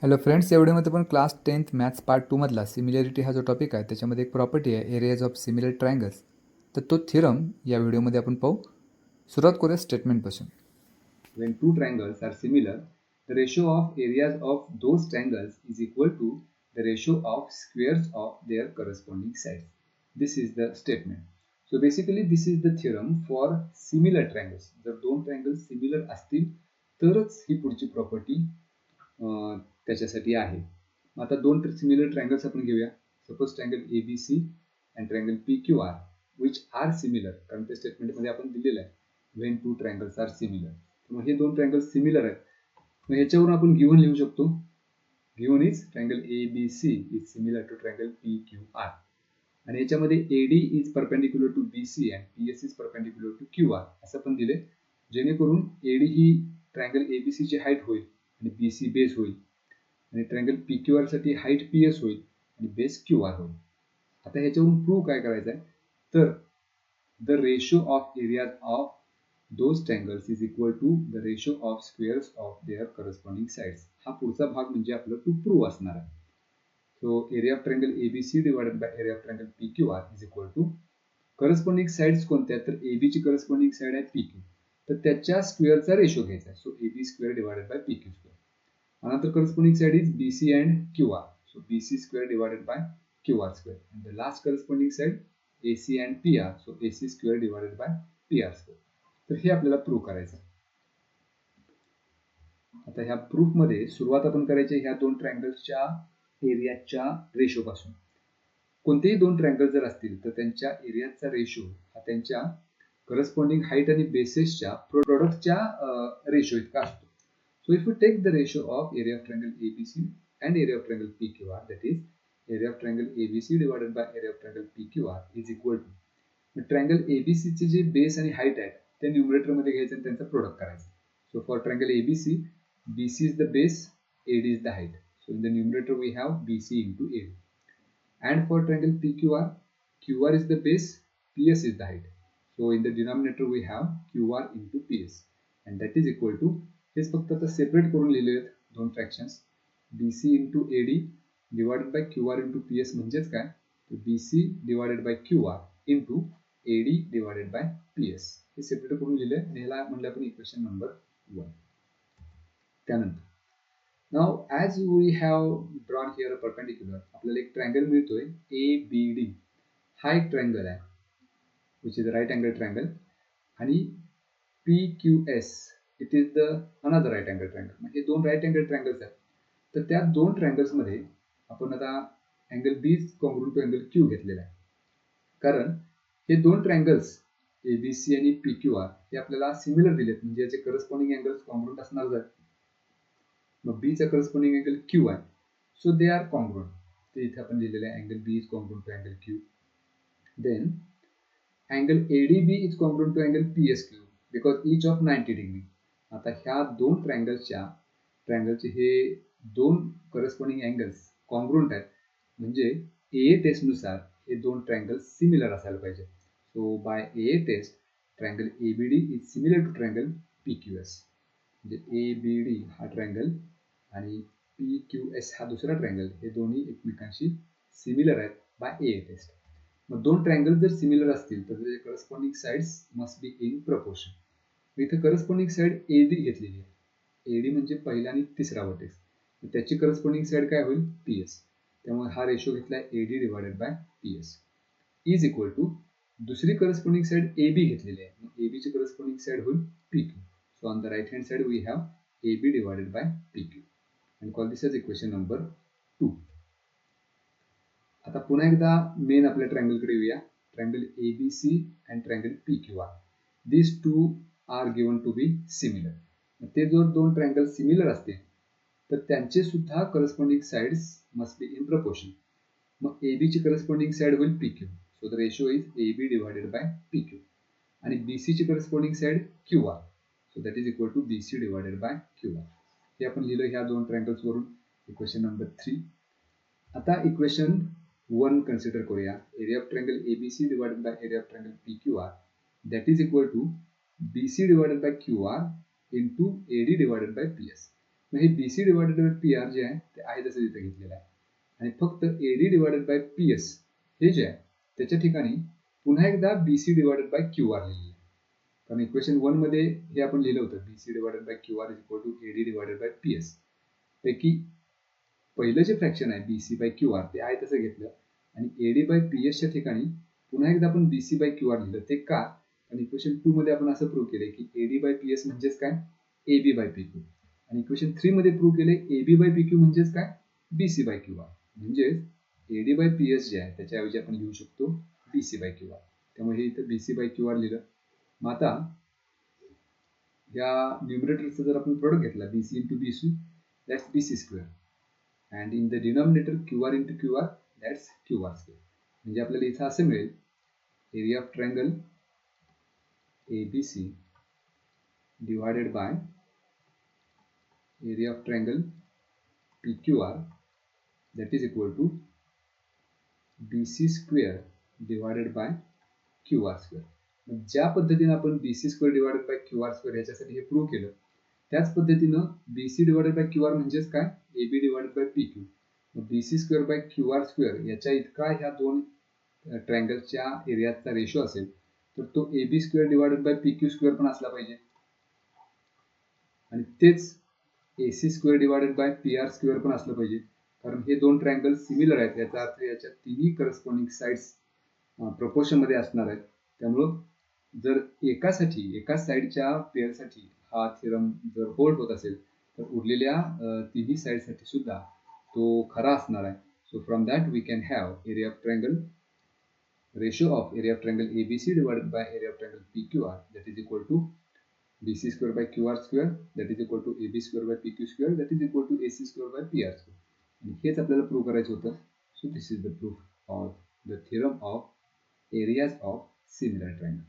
Hello friends, या व्हिडिओमध्ये आपण क्लास 10th मॅथ्स पार्ट 2 मधला सिमिलॅरिटी हा जो टॉपिक आहे त्याच्यामध्ये एक प्रॉपर्टी आहे एरियाज ऑफ सिमिलर ट्रायंगल्स. तर तो थिरम या व्हिडिओमध्ये आपण पाहू. सुरुवात करूया स्टेटमेंटपासून. When two triangles are similar, the ratio of areas of those triangles is equal to the ratio of squares of their corresponding sides. This is the statement. So basically this is the theorem for similar triangles. जर दोन triangles similar असतील तरच ही पुढची property त्याच्यासाठी आहे. आता दोन similar triangles आपण घेऊया. Suppose triangle ABC and triangle PQR which are similar, कारण त्या स्टेटमेंटमध्ये आपण दिलेलं आहे when two triangles are similar. मग हे दोन ट्रायंगल्स सिमिलर आहेत. मग ह्याच्यावरून आपण गिव्हन लिहू शकतो. Given is triangle ABC is similar to triangle PQR आणि याच्यामध्ये AD is perpendicular to BC and PS is perpendicular to QR असं पण दिले, जेणेकरून AD ही ट्रायंगल ABC ची हाईट होईल आणि BC बेस होईल आणि ट्रायंगल PQR साठी हाईट PS होईल आणि बेस QR होईल. आता ह्याच्यावरून प्रूव्ह काय करायचं आहे, तर the ratio of areas of those triangles is equal to the ratio of squares of their corresponding sides. हा पुढचा भाग म्हणजे आपलं टू प्रूव्ह असणार आहे. So area of triangle ABC divided by area of triangle PQR is equal to corresponding sides कोणत्या, तर AB ची करस्पॉन्डिंग साइड आहे PQ, तर त्याच्या स्क्वेअरचा रेशो घ्यायचा आहे. So AB square divided by PQ square. Another corresponding side is BC and QR. So BC square divided by QR square. And the last corresponding side AC and PR. So AC square divided by PR square. तर हे आपल्याला prove करायचं. आता ह्या proof मध्ये सुरुवात आपण करायची ह्या दोन ट्रायंगल्सच्या एरियाच्या रेशो पासून. कोणतेही दोन ट्रायंगल जर असतील तर त्यांच्या एरियाचा रेशो हा त्यांच्या करस्पॉन्डिंग हाईट आणि बेसेसच्या प्रोडक्टच्या रेशो इतका असतो. So if we take the ratio of area of triangle ABC and area of triangle PQR, that is area of triangle ABC divided by area of triangle PQR is equal to triangle ABC चे जे base आणि height आहे ते numerator मध्ये घ्यायचं आणि त्यांचा product करायचं. So for triangle ABC, BC is the base, AD is the height. So in the numerator we have BC into AD. And for triangle PQR, QR is the base, PS is the height. So in the denominator we have QR into PS, and that is equal to, हेच फक्त आता separate करून लिहिले आहेत दोन fractions. BC into AD divided by QR into PS म्हणजेच काय, तर BC divided by QR into AD divided by PS हे सेपरेट करून लिहिले आणि ह्याला म्हणलं आपण इक्वेशन नंबर 1. त्यानंतर now as we have drawn here a perpendicular, आपल्याला एक ट्रायंगल मिळतोय ABD. हा एक ट्रायंगल आहे which is right angle triangle, आणि PQS it is the another right angle triangle. हे दोन राईट अँगल ट्रायंगल्स आहेत. तर त्या दोन ट्रायंगल्स मध्ये आपण आता angle B congruent to angle Q घेतलेला आहे, कारण हे दोन ट्रायंगल्स ABC आणि PQR हे आपल्याला सिमिलर दिलेत, म्हणजे याचे करस्पॉन्डिंग अँगल्स कॉन्ग्रुएंट असणार आहेत. मग B चा करस्पॉन्डिंग अँगल Q आहे, सो दे आर कॉन्ग्रुएंट. ते इथे आपण लिहिलेलं आहे angle B is congruent to angle Q. Then angle ADB is congruent to angle PSQ because each of 90 degree. आता ह्या दोन ट्रायंगलचे हे दोन करस्पॉन्डिंग अँगल्स कॉन्ग्रुएंट आहेत, म्हणजे AA टेस्टनुसार हे दोन ट्रायंगल्स सिमिलर असायला पाहिजे. So by AA test triangle ABD is similar to triangle PQS. म्हणजे ABD हा ट्रायंगल आणि PQS हा दुसरा ट्रायंगल हे दोन्ही एकमेकांशी सिमिलर आहेत बाय AA टेस्ट. मग दोन ट्रायंगल जर सिमिलर असतील तर त्याचे corresponding sides must be in proportion. इथे करस्पॉन्डिंग साइड AD घेतलेली आहे. AD म्हणजे पहिला आणि तिसरा वर्टेक्स, त्याची करस्पॉन्डिंग साइड काय होईल, PS. त्यामुळे हा रेशो घेतला आहे AD divided by PS is equal to दुसरी करस्पॉन्डिंग साइड AB घेतलेली आहे, मग AB ची करस्पॉन्डिंग साइड होईल PQ. So on the right hand side we have AB divided by PQ and call this as equation number 2. आता पुन्हा एकदा main आपल्या ट्रायंगलकडे येऊया. Triangle ABC and triangle PQR, this two are given to be similar. ते जर दोन triangle similar असतील तर त्यांचे सुद्धा corresponding sides must be in proportion. मग AB ची करस्पॉन्डिंग साइड होईल PQ, so the ratio is AB divided by PQ. आणि BC ची corresponding side QR, so that is equal to BC divided by QR. हे आपण लिहिलं ह्या दोन ट्रायंगल्स वरून इक्वेशन नंबर 3. आता इक्वेशन 1 कन्सिडर करूया. Area of triangle ABC divided by area of triangle PQR that is equal to BC divided by QR into AD divided by PS. मग हे B C divided by P R जे आहे ते आहे तसं इथे घेतलेलं आहे आणि फक्त A D divided by P S हे जे आहे त्याच्या ठिकाणी पुन्हा एकदा B C divided by Q R लिहिलेलं आहे. कारण इक्वेशन 1 मध्ये हे आपण लिहिलं होतं B C divided by Q R is equal to A D divided by P S पैकी पहिलं जे फ्रॅक्शन आहे B C by Q R ते आहे तसं घेतलं आणि ए डी बाय पी एसच्या ठिकाणी पुन्हा एकदा आपण B C by Q R लिहिलं. ते का? आणि इक्वेशन 2 मध्ये आपण असं प्रूव्ह केले की A D by P S म्हणजेच काय A B by P Q आणि इक्वेशन 3 मध्ये प्रूव्ह केले A B by P Q म्हणजेच काय B C by Q R म्हणजेच A D by P S जे आहे त्याच्याऐवजी आपण लिहू शकतो B C by Q R. त्यामुळे हे इथं B C by Q R लिहिलं. मग आता या न्यूमरेटरचा जर आपण प्रोडक्ट घेतला B C into B C that's B C square and in the denominator Q R into Q R that's Q R square. म्हणजे आपल्याला इथं असं मिळेल area of triangle ABC divided by area of triangle PQR that is equal to BC square divided by QR square. ज्या पद्धतीने आपण BC square divided by QR square याच्यासाठी हे प्रूव्ह केलं त्याच पद्धतीनं BC divided by QR म्हणजेच काय AB divided by PQ. BC square by QR square याच्या इतका ह्या दोन ट्रायंगलच्या एरियाचा रेशो असेल तर तो A B square divided by P Q square पण असला पाहिजे आणि तेच A C square divided by P R square पण असलं पाहिजे कारण हे दोन ट्रायंगल सिमिलर आहेत याचा अर्थ याच्या तिन्ही करस्पॉन्डिंग साइड्स प्रपोर्शनमध्ये असणार आहेत. त्यामुळं जर एकाच साईडच्या पेअरसाठी हा थिअरम जर होल्ड होत असेल तर उरलेल्या तिन्ही साईडसाठी सुद्धा तो खरा असणार आहे. So from that we can have area of triangle ratio of area of triangle ABC divided by area of triangle PQR that is equal to BC square by QR square that is equal to AB square by PQ square that is equal to AC square by PR square. आणि हेच आपल्याला prove करायचं होतं. So this is the proof of the theorem of areas of similar triangle.